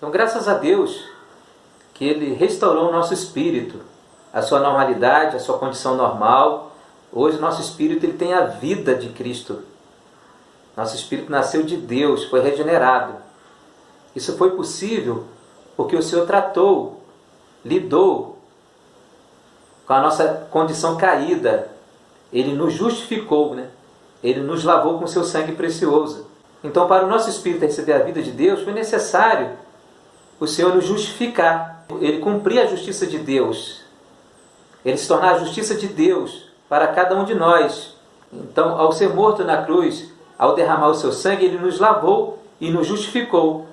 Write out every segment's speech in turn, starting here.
Então, graças a Deus que Ele restaurou o nosso espírito, a sua normalidade, a sua condição normal. Hoje, nosso espírito ele tem a vida de Cristo. Nosso espírito nasceu de Deus, foi regenerado. Isso foi possível porque o Senhor tratou, lidou com a nossa condição caída. Ele nos justificou, né? Ele nos lavou com seu sangue precioso. Então, para o nosso espírito receber a vida de Deus, foi necessário o Senhor nos justificar. Ele cumprir a justiça de Deus. Ele se tornar a justiça de Deus para cada um de nós. Então, ao ser morto na cruz, ao derramar o seu sangue, Ele nos lavou e nos justificou.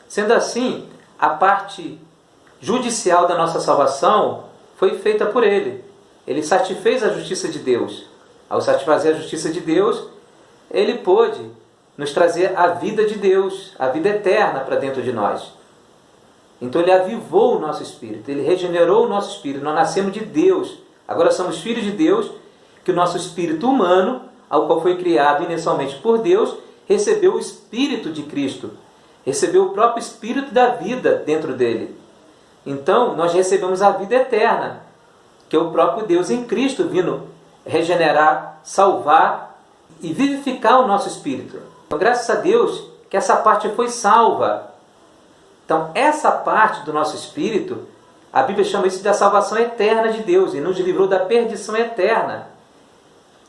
Sendo assim, a parte judicial da nossa salvação foi feita por Ele. Ele satisfez a justiça de Deus. Ao satisfazer a justiça de Deus, Ele pôde nos trazer a vida de Deus, a vida eterna para dentro de nós. Então Ele avivou o nosso espírito, Ele regenerou o nosso espírito. Nós nascemos de Deus, agora somos filhos de Deus, que o nosso espírito humano, ao qual foi criado inicialmente por Deus, recebeu o Espírito de Cristo, recebeu o próprio Espírito da vida dentro dele. Então nós recebemos a vida eterna, que é o próprio Deus em Cristo vindo regenerar, salvar e vivificar o nosso espírito. Então, graças a Deus que essa parte foi salva. Então, essa parte do nosso espírito, a Bíblia chama isso de a salvação eterna de Deus e nos livrou da perdição eterna.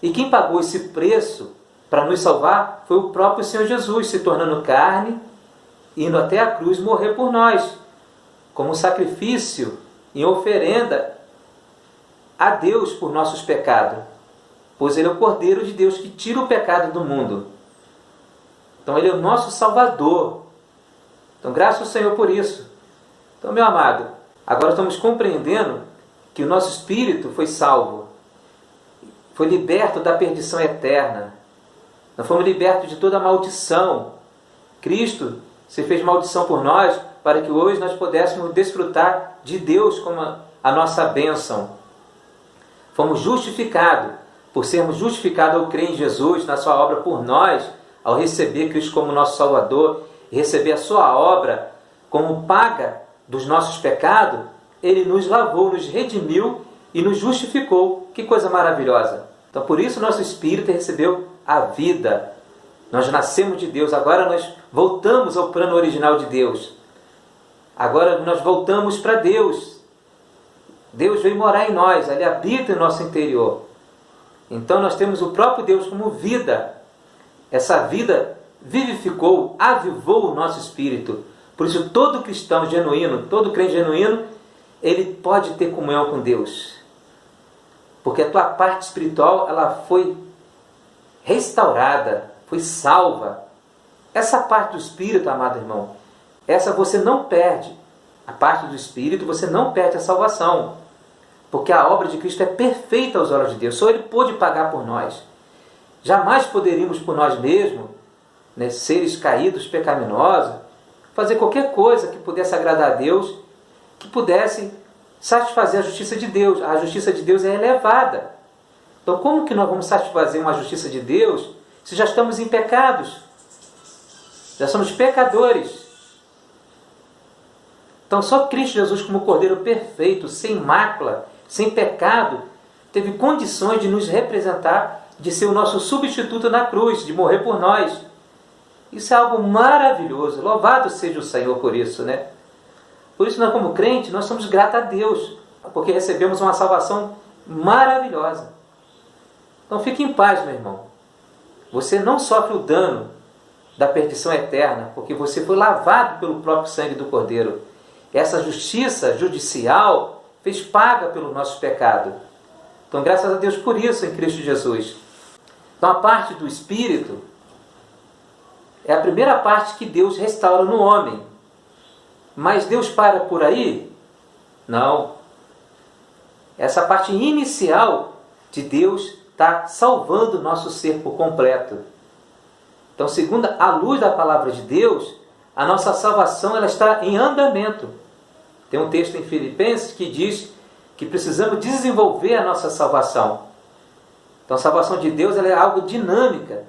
E quem pagou esse preço para nos salvar foi o próprio Senhor Jesus, se tornando carne, indo até a cruz morrer por nós, como um sacrifício em oferenda a Deus por nossos pecados, pois Ele é o Cordeiro de Deus que tira o pecado do mundo. Então Ele é o nosso Salvador. Então graças ao Senhor por isso. Então, meu amado, agora estamos compreendendo que o nosso espírito foi salvo, foi liberto da perdição eterna. Nós fomos libertos de toda maldição. Cristo se fez maldição por nós para que hoje nós pudéssemos desfrutar de Deus como a nossa bênção. Fomos justificados, por sermos justificados ao crer em Jesus, na sua obra por nós, ao receber Cristo como nosso Salvador, e receber a sua obra como paga dos nossos pecados, Ele nos lavou, nos redimiu e nos justificou. Que coisa maravilhosa! Então, por isso, nosso espírito recebeu a vida. Nós nascemos de Deus, agora nós voltamos ao plano original de Deus. Agora nós voltamos para Deus. Deus veio morar em nós, Ele habita em nosso interior. Então nós temos o próprio Deus como vida. Essa vida vivificou, avivou o nosso espírito. Por isso todo cristão genuíno, todo crente genuíno, ele pode ter comunhão com Deus. Porque a tua parte espiritual, ela foi restaurada, foi salva. Essa parte do espírito, amado irmão, essa você não perde. A parte do espírito, você não perde a salvação. Porque a obra de Cristo é perfeita aos olhos de Deus. Só Ele pôde pagar por nós. Jamais poderíamos por nós mesmos, né, seres caídos, pecaminosos, fazer qualquer coisa que pudesse agradar a Deus, que pudesse satisfazer a justiça de Deus. A justiça de Deus é elevada. Então, como que nós vamos satisfazer uma justiça de Deus se já estamos em pecados? Já somos pecadores. Então, só Cristo Jesus, como Cordeiro perfeito, sem mácula, sem pecado, teve condições de nos representar, de ser o nosso substituto na cruz, de morrer por nós. Isso é algo maravilhoso. Louvado seja o Senhor por isso, né? Por isso, nós como crentes, nós somos gratos a Deus, porque recebemos uma salvação maravilhosa. Então, fique em paz, meu irmão. Você não sofre o dano da perdição eterna, porque você foi lavado pelo próprio sangue do Cordeiro. Essa justiça judicial fez paga pelo nosso pecado. Então, graças a Deus por isso em Cristo Jesus. Então, a parte do Espírito é a primeira parte que Deus restaura no homem. Mas Deus para por aí? Não. Essa parte inicial de Deus está salvando o nosso ser por completo. Então, segundo a luz da palavra de Deus, a nossa salvação ela está em andamento. Tem um texto em Filipenses que diz que precisamos desenvolver a nossa salvação. Então a salvação de Deus ela é algo dinâmica.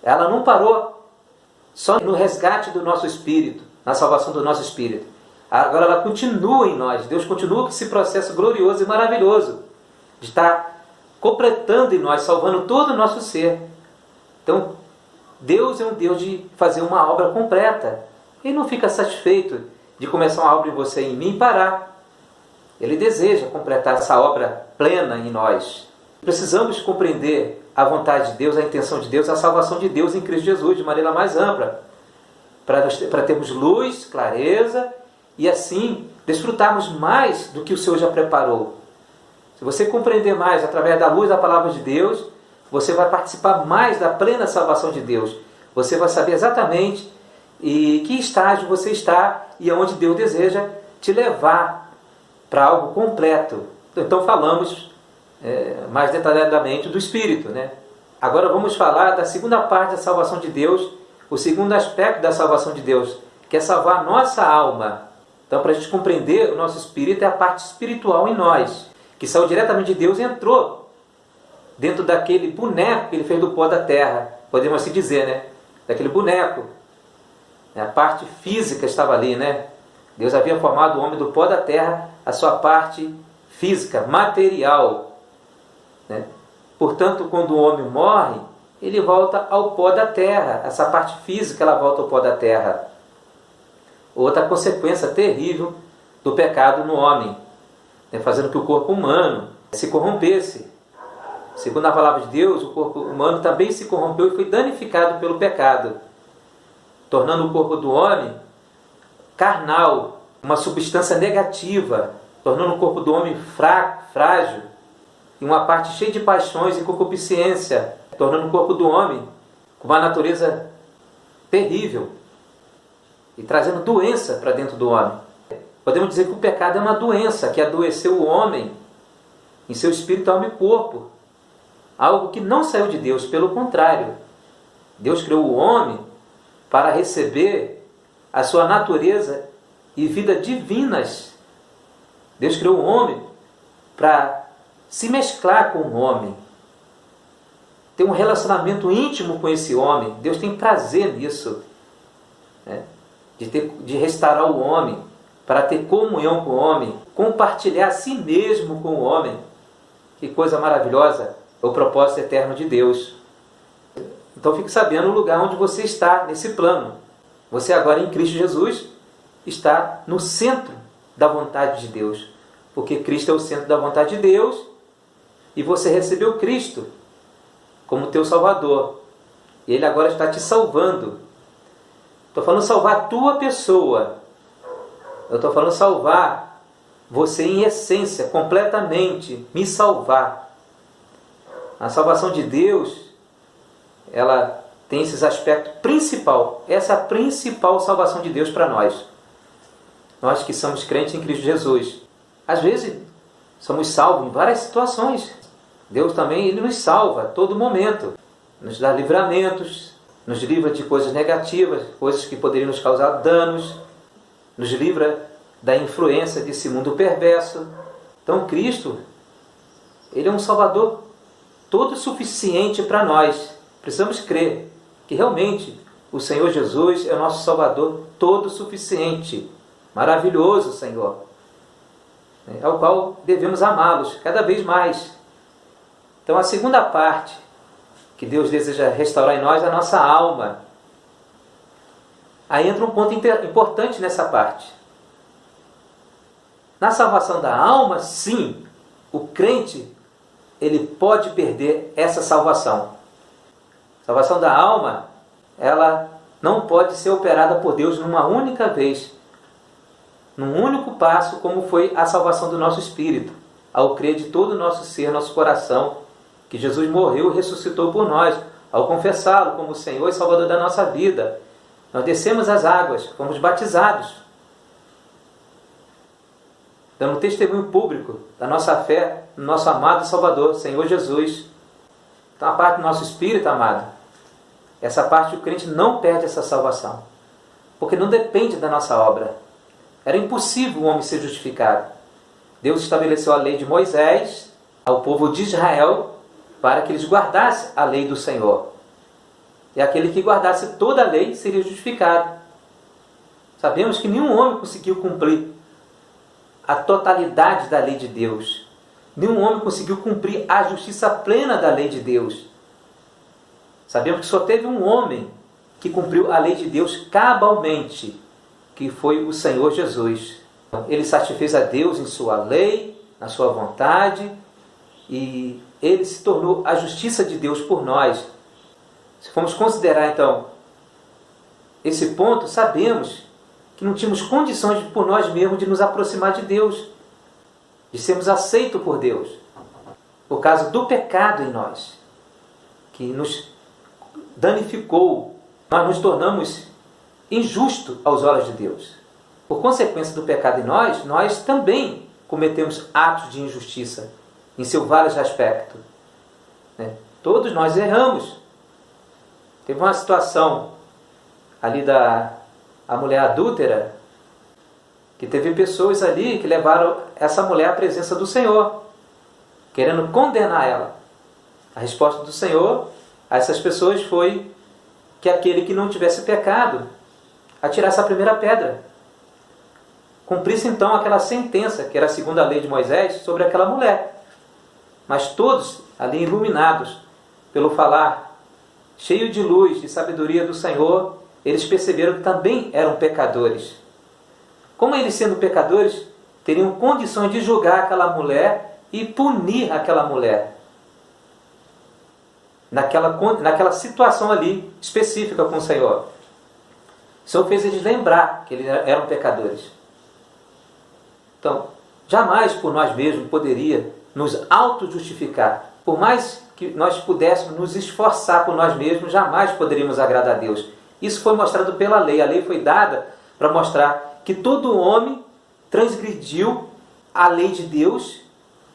Ela não parou só no resgate do nosso espírito. na salvação do nosso espírito. Agora ela continua em nós. Deus continua com esse processo glorioso e maravilhoso de estar completando em nós, salvando todo o nosso ser. Então, Deus é um Deus de fazer uma obra completa. Ele não fica satisfeito de começar uma obra em você e em mim e parar. Ele deseja completar essa obra plena em nós. Precisamos compreender a vontade de Deus, a intenção de Deus, a salvação de Deus em Cristo Jesus de maneira mais ampla, para termos luz, clareza e assim desfrutarmos mais do que o Senhor já preparou. Se você compreender mais através da luz da palavra de Deus, você vai participar mais da plena salvação de Deus. Você vai saber exatamente em que estágio você está e aonde Deus deseja te levar para algo completo. Então falamos mais detalhadamente do Espírito, né? Agora vamos falar da segunda parte da salvação de Deus, o segundo aspecto da salvação de Deus, que é salvar a nossa alma. Então, para a gente compreender, o nosso espírito é a parte espiritual em nós, que saiu diretamente de Deus e entrou dentro daquele boneco que ele fez do pó da terra, podemos assim dizer, né? Daquele boneco. A parte física estava ali, né? Deus havia formado o homem do pó da terra, a sua parte física, material, né? Portanto, quando o homem morre, ele volta ao pó da terra. Essa parte física, ela volta ao pó da terra. Outra consequência terrível do pecado no homem, né? Fazendo que o corpo humano se corrompesse. Segundo a palavra de Deus, o corpo humano também se corrompeu e foi danificado pelo pecado, tornando o corpo do homem carnal, uma substância negativa, tornando o corpo do homem fraco, frágil, e uma parte cheia de paixões e concupiscência, tornando o corpo do homem com uma natureza terrível e trazendo doença para dentro do homem. Podemos dizer que o pecado é uma doença que adoeceu o homem em seu espírito, alma e corpo. Algo que não saiu de Deus, pelo contrário. Deus criou o homem para receber a sua natureza e vida divinas. Deus criou o homem para se mesclar com o homem, ter um relacionamento íntimo com esse homem. Deus tem prazer nisso, né? De restaurar o homem, para ter comunhão com o homem, compartilhar a si mesmo com o homem. Que coisa maravilhosa, é o propósito eterno de Deus. Então fique sabendo o lugar onde você está nesse plano. Você agora em Cristo Jesus está no centro da vontade de Deus, porque Cristo é o centro da vontade de Deus e você recebeu Cristo como teu Salvador. E Ele agora está te salvando. Estou falando salvar a tua pessoa. Eu estou falando salvar você em essência, completamente, me salvar. A salvação de Deus, ela tem esses aspectos principal. Essa é a principal salvação de Deus para nós. Nós que somos crentes em Cristo Jesus. Às vezes, somos salvos em várias situações. Deus também, Ele nos salva a todo momento. Nos dá livramentos, nos livra de coisas negativas, coisas que poderiam nos causar danos. Nos livra da influência desse mundo perverso. Então, Cristo, Ele é um Salvador todo suficiente para nós. Precisamos crer que realmente o Senhor Jesus é o nosso Salvador todo suficiente. Maravilhoso, Senhor, ao qual devemos amá-los cada vez mais. Então, a segunda parte que Deus deseja restaurar em nós é a nossa alma. Aí entra um ponto importante nessa parte. Na salvação da alma, sim, o crente ele pode perder essa salvação. A salvação da alma, ela não pode ser operada por Deus numa única vez, num único passo, como foi a salvação do nosso espírito, ao crer de todo o nosso ser, nosso coração, que Jesus morreu e ressuscitou por nós, ao confessá-lo como o Senhor e Salvador da nossa vida. Nós descemos as águas, fomos batizados, dando testemunho público da nossa fé no nosso amado Salvador, Senhor Jesus. Então a parte do nosso espírito, amado, essa parte o crente não perde essa salvação, porque não depende da nossa obra. Era impossível o homem ser justificado. Deus estabeleceu a lei de Moisés ao povo de Israel para que eles guardassem a lei do Senhor. E aquele que guardasse toda a lei seria justificado. Sabemos que nenhum homem conseguiu cumprir a totalidade da lei de Deus. Nenhum homem conseguiu cumprir a justiça plena da lei de Deus. Sabemos que só teve um homem que cumpriu a lei de Deus cabalmente, que foi o Senhor Jesus. Ele satisfez a Deus em sua lei, na sua vontade, e ele se tornou a justiça de Deus por nós. Se formos considerar, então, esse ponto, sabemos que não tínhamos condições por nós mesmos de nos aproximar de Deus, de sermos aceitos por Deus, por causa do pecado em nós, que nos danificou. Nós nos tornamos injustos aos olhos de Deus. Por consequência do pecado em nós, nós também cometemos atos de injustiça em seus vários aspectos. Todos nós erramos. Teve uma situação ali a mulher adúltera, que teve pessoas ali que levaram essa mulher à presença do Senhor, querendo condenar ela. A resposta do Senhor a essas pessoas foi que aquele que não tivesse pecado atirasse a primeira pedra. Cumprisse então aquela sentença, que era segundo a lei de Moisés, sobre aquela mulher. Mas todos ali iluminados pelo falar, cheio de luz, de sabedoria do Senhor, eles perceberam que também eram pecadores. Como eles, sendo pecadores, teriam condições de julgar aquela mulher e punir aquela mulher naquela situação ali específica com o Senhor. O Senhor fez eles lembrar que eles eram pecadores. Então, jamais por nós mesmos poderia nos auto-justificar. Por mais que nós pudéssemos nos esforçar por nós mesmos, jamais poderíamos agradar a Deus. Isso foi mostrado pela lei. A lei foi dada para mostrar que todo homem transgrediu a lei de Deus,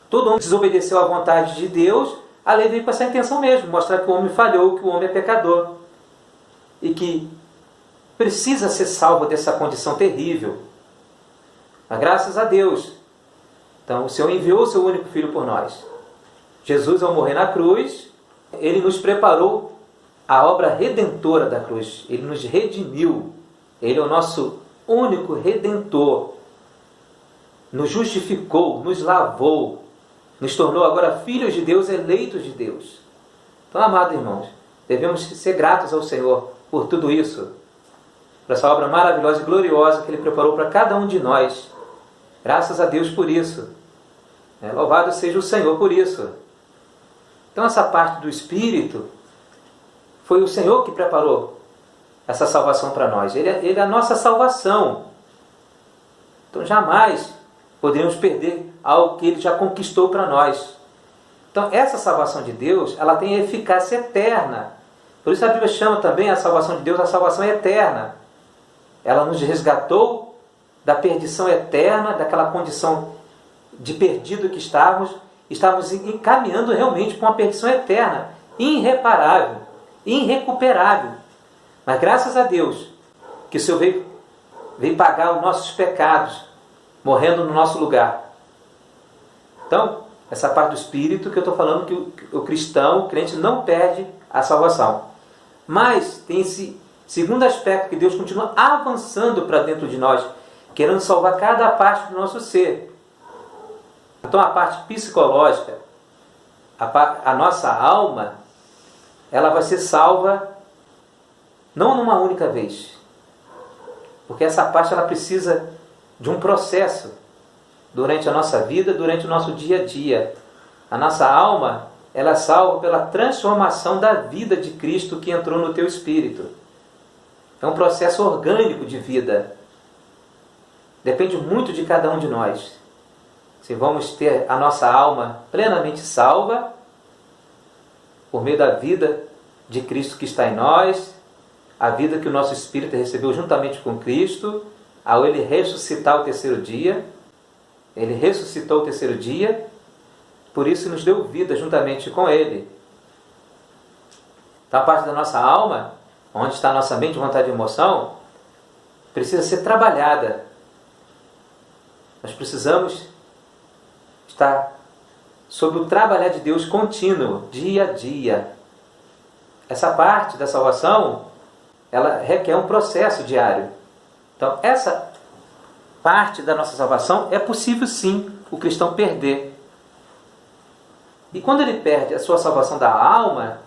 todo homem desobedeceu à vontade de Deus. A lei veio com essa intenção mesmo, mostrar que o homem falhou, que o homem é pecador e que precisa ser salvo dessa condição terrível. Mas graças a Deus, então o Senhor enviou o seu único Filho por nós. Jesus, ao morrer na cruz, ele nos preparou a obra redentora da cruz. Ele nos redimiu. Ele é o nosso único redentor. Nos justificou, nos lavou, nos tornou agora filhos de Deus, eleitos de Deus. Então, amados irmãos, devemos ser gratos ao Senhor por tudo isso, por essa obra maravilhosa e gloriosa que Ele preparou para cada um de nós. Graças a Deus por isso. Louvado seja o Senhor por isso. Então, essa parte do Espírito, foi o Senhor que preparou essa salvação para nós. Ele é a nossa salvação. Então, jamais podemos perder algo que Ele já conquistou para nós. Então, essa salvação de Deus, ela tem eficácia eterna. Por isso a Bíblia chama também a salvação de Deus a salvação eterna. Ela nos resgatou da perdição eterna, daquela condição de perdido que estávamos encaminhando realmente para uma perdição eterna, irreparável, irrecuperável. Mas graças a Deus, que o Senhor veio pagar os nossos pecados, morrendo no nosso lugar. Então, essa parte do Espírito que eu estou falando, que o cristão, o crente, não perde a salvação. Mas tem esse segundo aspecto, que Deus continua avançando para dentro de nós, querendo salvar cada parte do nosso ser. Então, a parte psicológica, a nossa alma, ela vai ser salva não numa única vez. Porque essa parte ela precisa de um processo durante a nossa vida, durante o nosso dia a dia. A nossa alma, ela é salva pela transformação da vida de Cristo que entrou no teu espírito. É um processo orgânico de vida. Depende muito de cada um de nós. Se vamos ter a nossa alma plenamente salva, por meio da vida de Cristo que está em nós, a vida que o nosso espírito recebeu juntamente com Cristo, ao Ele ressuscitar o terceiro dia. Ele ressuscitou o terceiro dia, por isso nos deu vida juntamente com Ele. Então a parte da nossa alma, onde está a nossa mente, vontade e emoção, precisa ser trabalhada. Nós precisamos estar sob o trabalhar de Deus contínuo, dia a dia. Essa parte da salvação, ela requer um processo diário. Então, essa parte da nossa salvação é possível sim o cristão perder. E quando ele perde a sua salvação da alma,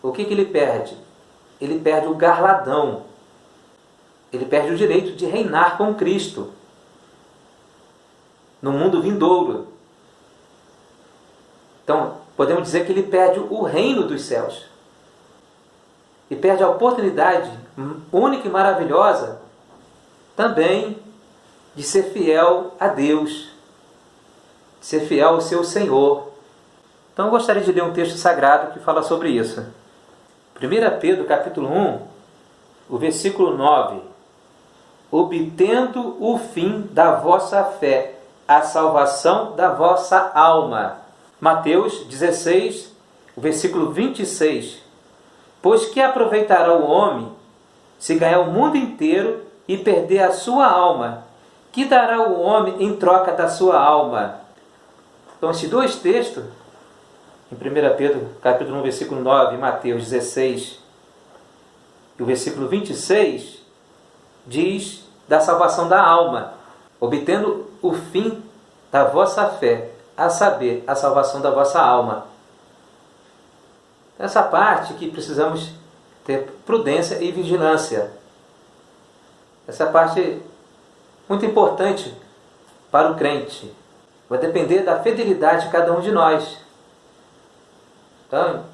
o que ele perde? Ele perde o galardão. Ele perde o direito de reinar com Cristo no mundo vindouro. Então, podemos dizer que ele perde o reino dos céus. E perde a oportunidade única e maravilhosa também de ser fiel a Deus, de ser fiel ao seu Senhor. Então eu gostaria de ler um texto sagrado que fala sobre isso. 1 Pedro capítulo 1, o versículo 9. Obtendo o fim da vossa fé, a salvação da vossa alma. Mateus 16, o versículo 26. Pois que aproveitará o homem se ganhar o mundo inteiro e perder a sua alma? Que dará o homem em troca da sua alma? Então, esses dois textos, em 1 Pedro, capítulo 1, versículo 9, e Mateus 16, e o versículo 26, diz da salvação da alma, obtendo o fim da vossa fé, a saber, a salvação da vossa alma. Essa parte que precisamos ter prudência e vigilância. Essa parte muito importante para o crente. Vai depender da fidelidade de cada um de nós. Então,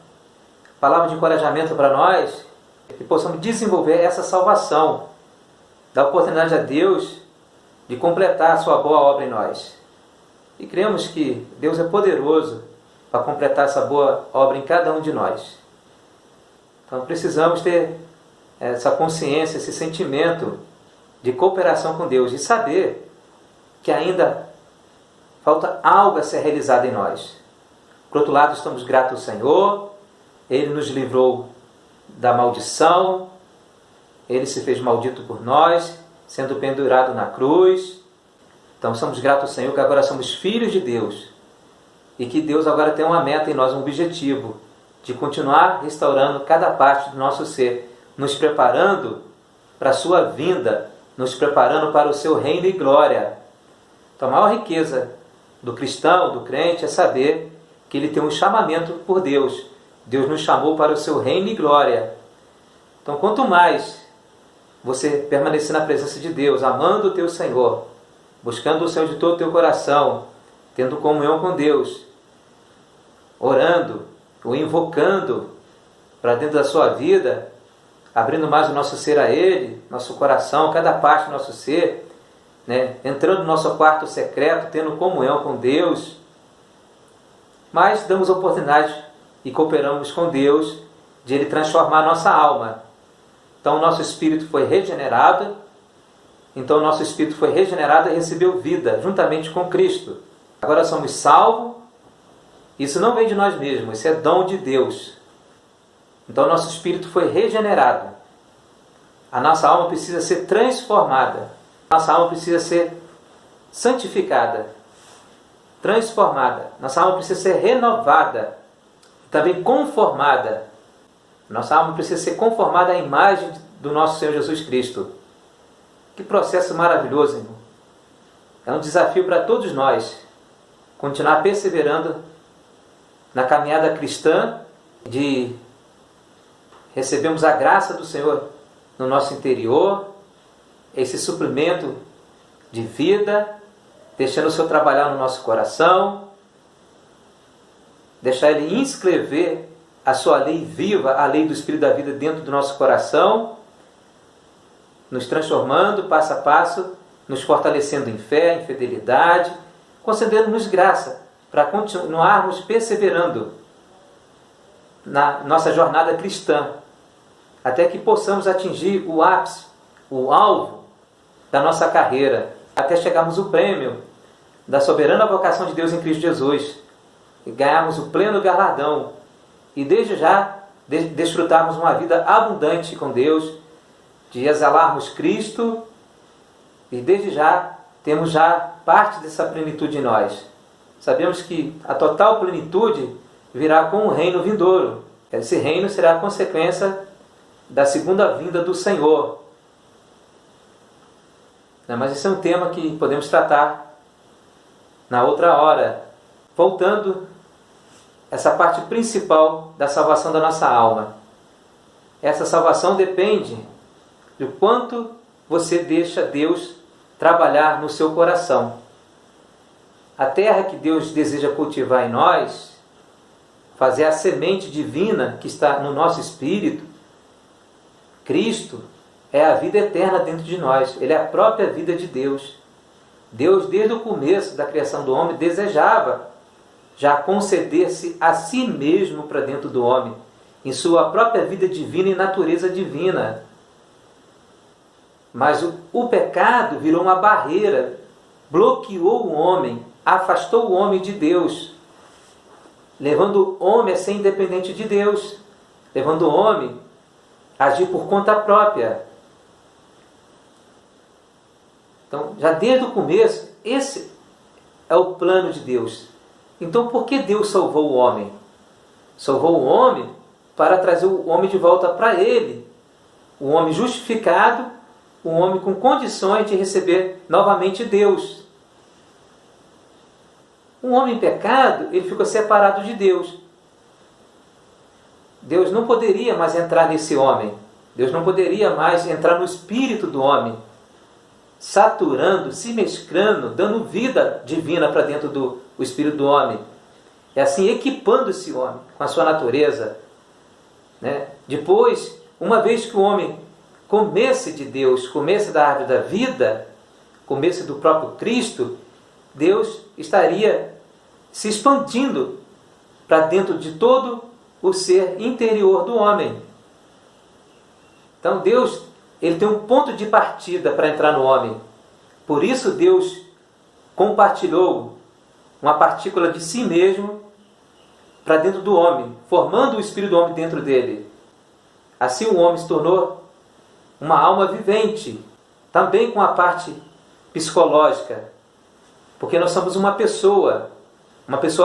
palavra de encorajamento para nós é que possamos desenvolver essa salvação, dar oportunidade a Deus de completar a sua boa obra em nós. E cremos que Deus é poderoso para completar essa boa obra em cada um de nós. Então precisamos ter essa consciência, esse sentimento de cooperação com Deus e saber que ainda falta algo a ser realizado em nós. Por outro lado, estamos gratos ao Senhor, Ele nos livrou da maldição, Ele se fez maldito por nós, sendo pendurado na cruz. Então somos gratos ao Senhor que agora somos filhos de Deus e que Deus agora tem uma meta em nós, um objetivo de continuar restaurando cada parte do nosso ser, nos preparando para a sua vinda, nos preparando para o seu reino e glória. Então a maior riqueza do cristão, do crente, é saber que ele tem um chamamento por Deus. Deus nos chamou para o seu reino e glória. Então quanto mais você permanecer na presença de Deus, amando o teu Senhor, buscando o Senhor de todo o teu coração, tendo comunhão com Deus, orando, o invocando para dentro da sua vida, abrindo mais o nosso ser a Ele, nosso coração, cada parte do nosso ser, né? Entrando no nosso quarto secreto, tendo comunhão com Deus, mas damos oportunidade e cooperamos com Deus de Ele transformar a nossa alma. Então o nosso espírito foi regenerado, e recebeu vida juntamente com Cristo. Agora somos salvos. Isso não vem de nós mesmos, isso é dom de Deus. Então nosso espírito foi regenerado. A nossa alma precisa ser transformada. Nossa alma precisa ser santificada, transformada. Nossa alma precisa ser renovada, também conformada. Nossa alma precisa ser conformada à imagem do nosso Senhor Jesus Cristo. Que processo maravilhoso, irmão. É um desafio para todos nós continuar perseverando na caminhada cristã, de recebemos a graça do Senhor no nosso interior, esse suprimento de vida, deixando o Senhor trabalhar no nosso coração, deixar Ele inscrever a sua lei viva, a lei do Espírito da vida dentro do nosso coração, nos transformando passo a passo, nos fortalecendo em fé, em fidelidade, concedendo-nos graça para continuarmos perseverando na nossa jornada cristã, até que possamos atingir o ápice, o alvo da nossa carreira, até chegarmos ao prêmio da soberana vocação de Deus em Cristo Jesus, e ganharmos o pleno galardão, e desde já desfrutarmos uma vida abundante com Deus, de exalarmos Cristo, e desde já temos já parte dessa plenitude em nós. Sabemos que a total plenitude virá com o reino vindouro. Esse reino será a consequência da segunda vinda do Senhor. né? Mas esse é um tema que podemos tratar na outra hora. Voltando, essa parte principal da salvação da nossa alma. Essa salvação depende do quanto você deixa Deus trabalhar no seu coração. A terra que Deus deseja cultivar em nós, fazer a semente divina que está no nosso espírito, Cristo é a vida eterna dentro de nós. Ele é a própria vida de Deus. Deus, desde o começo da criação do homem, desejava já conceder-se a si mesmo para dentro do homem, em sua própria vida divina e natureza divina. Mas o pecado virou uma barreira, bloqueou o homem, afastou o homem de Deus, levando o homem a ser independente de Deus, levando o homem a agir por conta própria. Então, já desde o começo, esse é o plano de Deus. Então, por que Deus salvou o homem? Salvou o homem para trazer o homem de volta para Ele. O homem justificado, o homem com condições de receber novamente Deus. Um homem em pecado, ele ficou separado de Deus. Deus não poderia mais entrar nesse homem. Deus não poderia mais entrar no espírito do homem, saturando, se mesclando, dando vida divina para dentro do espírito do homem. E assim equipando esse homem com a sua natureza, né? Depois, uma vez que o homem comesse de Deus, comesse da árvore da vida, comesse do próprio Cristo, Deus estaria se expandindo para dentro de todo o ser interior do homem. Então Deus, ele tem um ponto de partida para entrar no homem. Por isso Deus compartilhou uma partícula de si mesmo para dentro do homem, formando o espírito do homem dentro dele. Assim o homem se tornou uma alma vivente, também com a parte psicológica, porque nós somos uma pessoa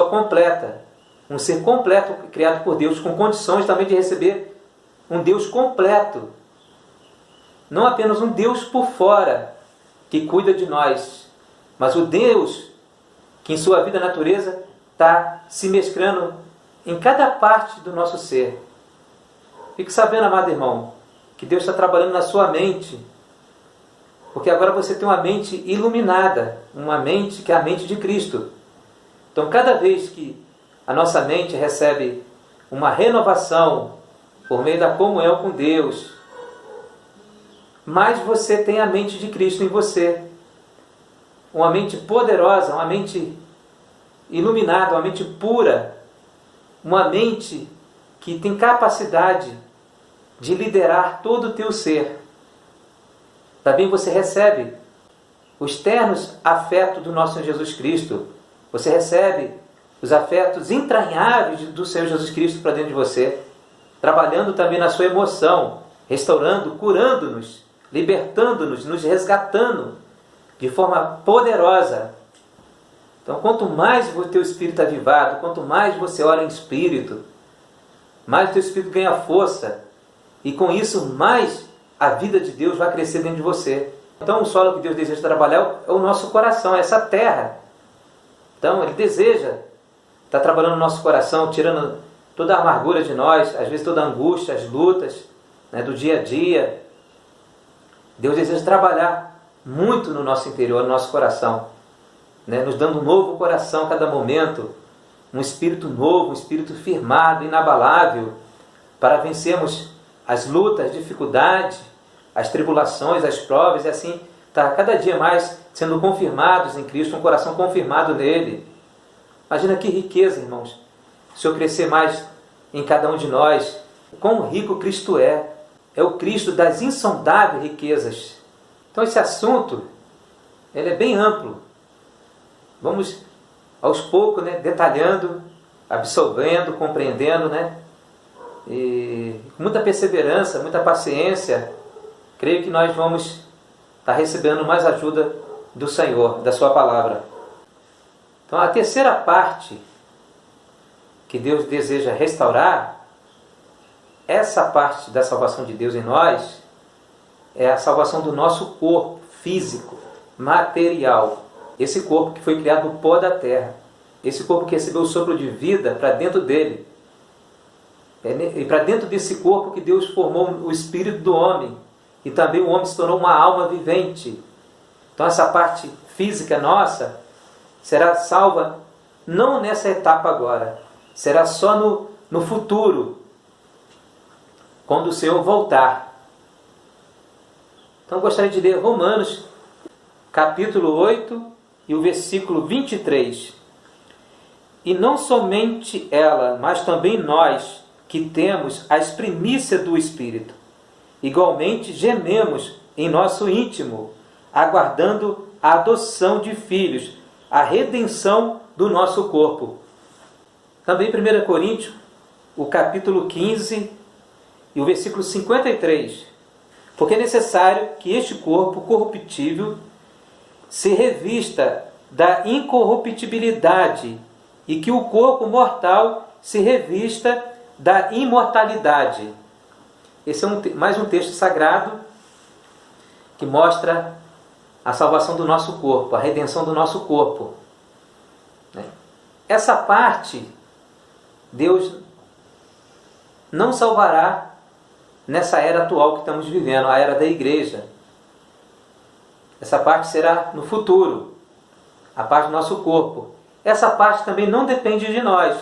completa, um ser completo criado por Deus, com condições também de receber um Deus completo, não apenas um Deus por fora, que cuida de nós, mas o Deus que em sua vida natureza está se mesclando em cada parte do nosso ser. Fique sabendo, amado irmão, que Deus está trabalhando na sua mente, porque agora você tem uma mente iluminada, uma mente que é a mente de Cristo. Então, cada vez que a nossa mente recebe uma renovação por meio da comunhão com Deus, mais você tem a mente de Cristo em você. Uma mente poderosa, uma mente iluminada, uma mente pura, uma mente que tem capacidade de liderar todo o teu ser. Também você recebe os ternos afetos do nosso Senhor Jesus Cristo. Você recebe os afetos entranháveis do Senhor Jesus Cristo para dentro de você, trabalhando também na sua emoção, restaurando, curando-nos, libertando-nos, nos resgatando de forma poderosa. Então, quanto mais o teu espírito é avivado, quanto mais você ora em espírito, mais o teu espírito ganha força, e com isso, mais a vida de Deus vai crescer dentro de você. Então, o solo que Deus deseja trabalhar é o nosso coração, é essa terra. Então, Ele deseja estar trabalhando no nosso coração, tirando toda a amargura de nós, às vezes toda a angústia, as lutas, né, do dia a dia. Deus deseja trabalhar muito no nosso interior, no nosso coração, né, nos dando um novo coração a cada momento, um espírito novo, um espírito firmado, inabalável, para vencermos as lutas, as dificuldades, as tribulações, as provas, e assim está cada dia mais sendo confirmados em Cristo, um coração confirmado nele. Imagina que riqueza, irmãos, se eu crescer mais em cada um de nós. Quão rico Cristo é o Cristo das insondáveis riquezas. Então esse assunto, ele é bem amplo. Vamos aos poucos, né, detalhando, absorvendo, compreendendo, né? E com muita perseverança, muita paciência, creio que nós vamos estar recebendo mais ajuda do Senhor, da sua palavra. Então a terceira parte que Deus deseja restaurar, essa parte da salvação de Deus em nós, é a salvação do nosso corpo físico. material. Esse corpo que foi criado no pó da terra. Esse corpo que recebeu o sopro de vida para dentro dele. E para dentro desse corpo que Deus formou o espírito do homem. E também o homem se tornou uma alma vivente. Então essa parte física nossa será salva não nessa etapa agora. Será só no futuro. Quando o Senhor voltar. Então eu gostaria de ler Romanos, capítulo 8 e o versículo 23. E não somente ela, mas também nós, que temos as primícias do Espírito, igualmente gememos em nosso íntimo, aguardando a adoção de filhos, a redenção do nosso corpo. Também 1 Coríntios, o capítulo 15 e o versículo 53. Porque é necessário que este corpo corruptível se revista da incorruptibilidade e que o corpo mortal se revista da imortalidade. Esse é mais um texto sagrado que mostra a salvação do nosso corpo, a redenção do nosso corpo. Essa parte, Deus não salvará nessa era atual que estamos vivendo, a era da igreja. Essa parte será no futuro, a parte do nosso corpo. Essa parte também não depende de nós.